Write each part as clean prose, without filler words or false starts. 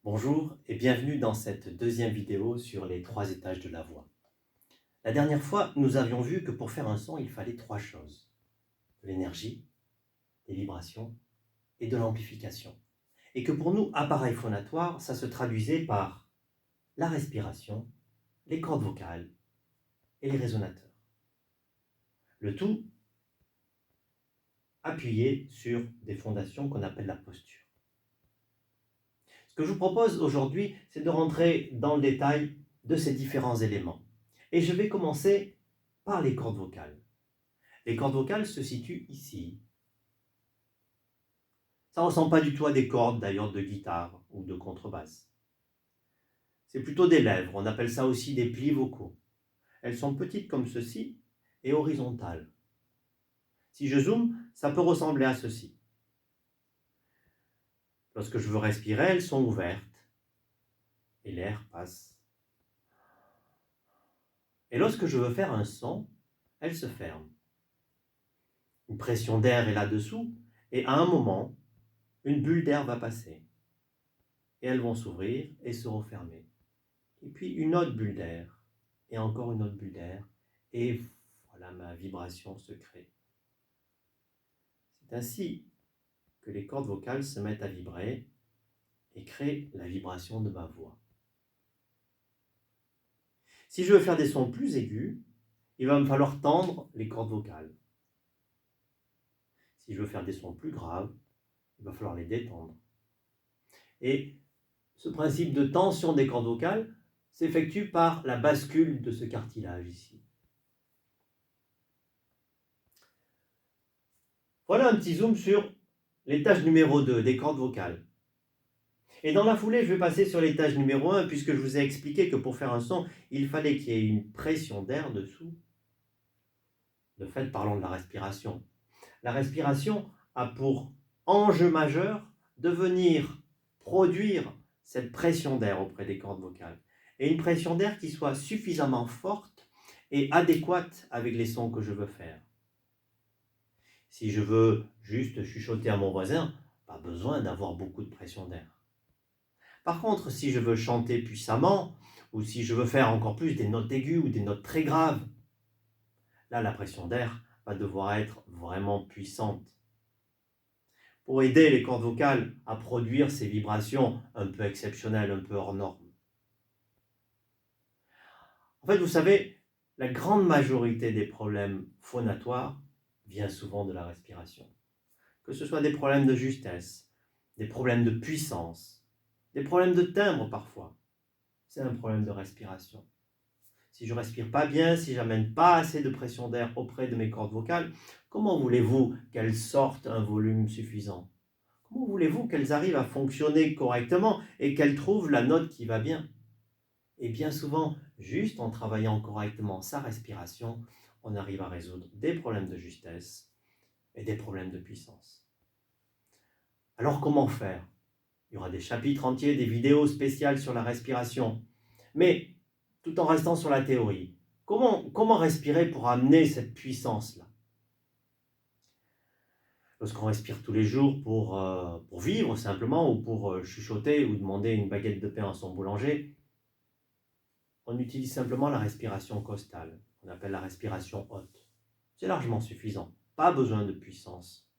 Bonjour et bienvenue dans cette deuxième vidéo sur les trois étages de la voix. La dernière fois, nous avions vu que pour faire un son, il fallait trois choses. De l'énergie, des vibrations et de l'amplification. Et que pour nous, appareils phonatoires, ça se traduisait par la respiration, les cordes vocales et les résonateurs. Le tout appuyé sur des fondations qu'on appelle la posture. Ce que je vous propose aujourd'hui, c'est de rentrer dans le détail de ces différents éléments. Et je vais commencer par les cordes vocales. Les cordes vocales se situent ici. Ça ne ressemble pas du tout à des cordes d'ailleurs de guitare ou de contrebasse. C'est plutôt des lèvres, on appelle ça aussi des plis vocaux. Elles sont petites comme ceci et horizontales. Si je zoome, ça peut ressembler à ceci. Lorsque je veux respirer, elles sont ouvertes et l'air passe. Et lorsque je veux faire un son, elles se ferment. Une pression d'air est là-dessous et à un moment, une bulle d'air va passer. Et elles vont s'ouvrir et se refermer. Et puis une autre bulle d'air, et encore une autre bulle d'air, et voilà, ma vibration se crée. C'est ainsi que les cordes vocales se mettent à vibrer et créent la vibration de ma voix. Si je veux faire des sons plus aigus, il va me falloir tendre les cordes vocales. Si je veux faire des sons plus graves, il va falloir les détendre. Et ce principe de tension des cordes vocales s'effectue par la bascule de ce cartilage ici. Voilà un petit zoom sur l'étage numéro 2 des cordes vocales. Et dans la foulée, je vais passer sur l'étage numéro 1 puisque je vous ai expliqué que pour faire un son, il fallait qu'il y ait une pression d'air dessous. De fait, parlons de la respiration. La respiration a pour enjeu majeur de venir produire cette pression d'air auprès des cordes vocales. Et une pression d'air qui soit suffisamment forte et adéquate avec les sons que je veux faire. Si je veux juste chuchoter à mon voisin, pas besoin d'avoir beaucoup de pression d'air. Par contre, si je veux chanter puissamment, ou si je veux faire encore plus des notes aiguës ou des notes très graves, là, la pression d'air va devoir être vraiment puissante. Pour aider les cordes vocales à produire ces vibrations un peu exceptionnelles, un peu hors normes. En fait, vous savez, la grande majorité des problèmes phonatoires vient souvent de la respiration. Que ce soit des problèmes de justesse, des problèmes de puissance, des problèmes de timbre parfois. C'est un problème de respiration. Si je ne respire pas bien, si j'amène pas assez de pression d'air auprès de mes cordes vocales, comment voulez-vous qu'elles sortent un volume suffisant? Comment voulez-vous qu'elles arrivent à fonctionner correctement et qu'elles trouvent la note qui va bien? Et bien souvent, juste en travaillant correctement sa respiration, on arrive à résoudre des problèmes de justesse et des problèmes de puissance. Alors comment faire? Il y aura des chapitres entiers, des vidéos spéciales sur la respiration. Mais tout en restant sur la théorie, comment respirer pour amener cette puissance-là? Lorsqu'on respire tous les jours pour vivre simplement, ou pour chuchoter ou demander une baguette de pain à son boulanger, on utilise simplement la respiration costale, qu'on appelle la respiration haute. C'est largement suffisant, pas besoin de puissance.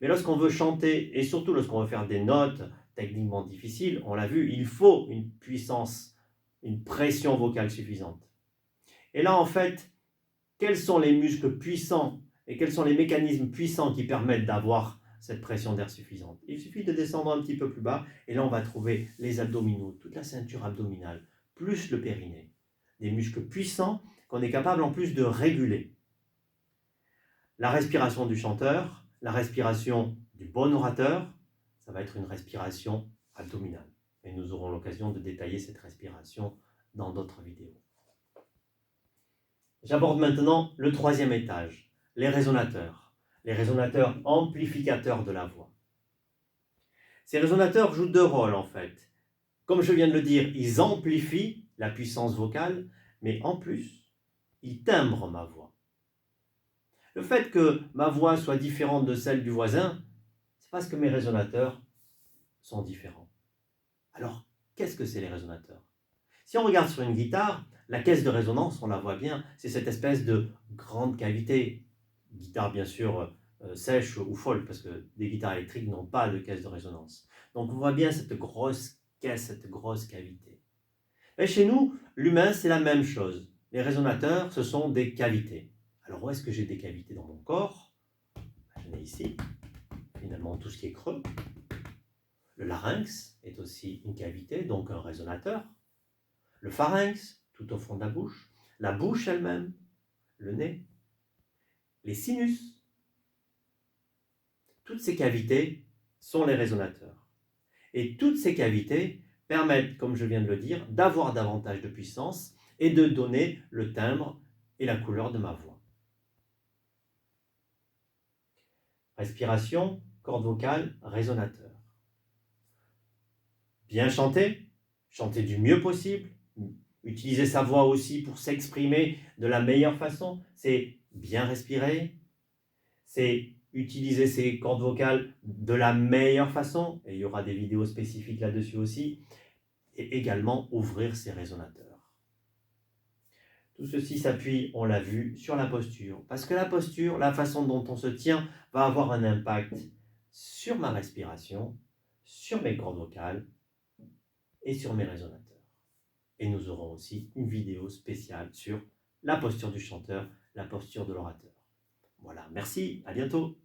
Mais lorsqu'on veut chanter, et surtout lorsqu'on veut faire des notes techniquement difficiles, on l'a vu, il faut une puissance, une pression vocale suffisante. Et là, en fait, quels sont les muscles puissants et quels sont les mécanismes puissants qui permettent d'avoir cette pression d'air suffisante? Il suffit de descendre un petit peu plus bas, et là, on va trouver les abdominaux, toute la ceinture abdominale, plus le périnée. Des muscles puissants qu'on est capable en plus de réguler. La respiration du chanteur, la respiration du bon orateur, ça va être une respiration abdominale. Et nous aurons l'occasion de détailler cette respiration dans d'autres vidéos. J'aborde maintenant le troisième étage, les résonateurs amplificateurs de la voix. Ces résonateurs jouent deux rôles en fait. Comme je viens de le dire, ils amplifient la puissance vocale, mais en plus, ils timbrent ma voix. Le fait que ma voix soit différente de celle du voisin, c'est parce que mes résonateurs sont différents. Alors, qu'est-ce que c'est les résonateurs? Si on regarde sur une guitare, la caisse de résonance, on la voit bien, c'est cette espèce de grande cavité. Guitare bien sûr sèche ou folle, parce que des guitares électriques n'ont pas de caisse de résonance. Donc on voit bien cette grosse caisse, cette grosse cavité. Et chez nous, l'humain, c'est la même chose. Les résonateurs, ce sont des cavités. Alors où est-ce que j'ai des cavités dans mon corps? J'en ai ici, finalement tout ce qui est creux. Le larynx est aussi une cavité, donc un résonateur. Le pharynx, tout au fond de la bouche elle-même, le nez, les sinus. Toutes ces cavités sont les résonateurs. Et toutes ces cavités permettent, comme je viens de le dire, d'avoir davantage de puissance et de donner le timbre et la couleur de ma voix. Respiration, corde vocale, résonateur. Bien chanter, chanter du mieux possible, utiliser sa voix aussi pour s'exprimer de la meilleure façon, c'est bien respirer, c'est utiliser ses cordes vocales de la meilleure façon, et il y aura des vidéos spécifiques là-dessus aussi, et également ouvrir ses résonateurs. Tout ceci s'appuie, on l'a vu, sur la posture, parce que la posture, la façon dont on se tient, va avoir un impact sur ma respiration, sur mes cordes vocales et sur mes résonateurs. Et nous aurons aussi une vidéo spéciale sur la posture du chanteur, la posture de l'orateur. Voilà, merci, à bientôt.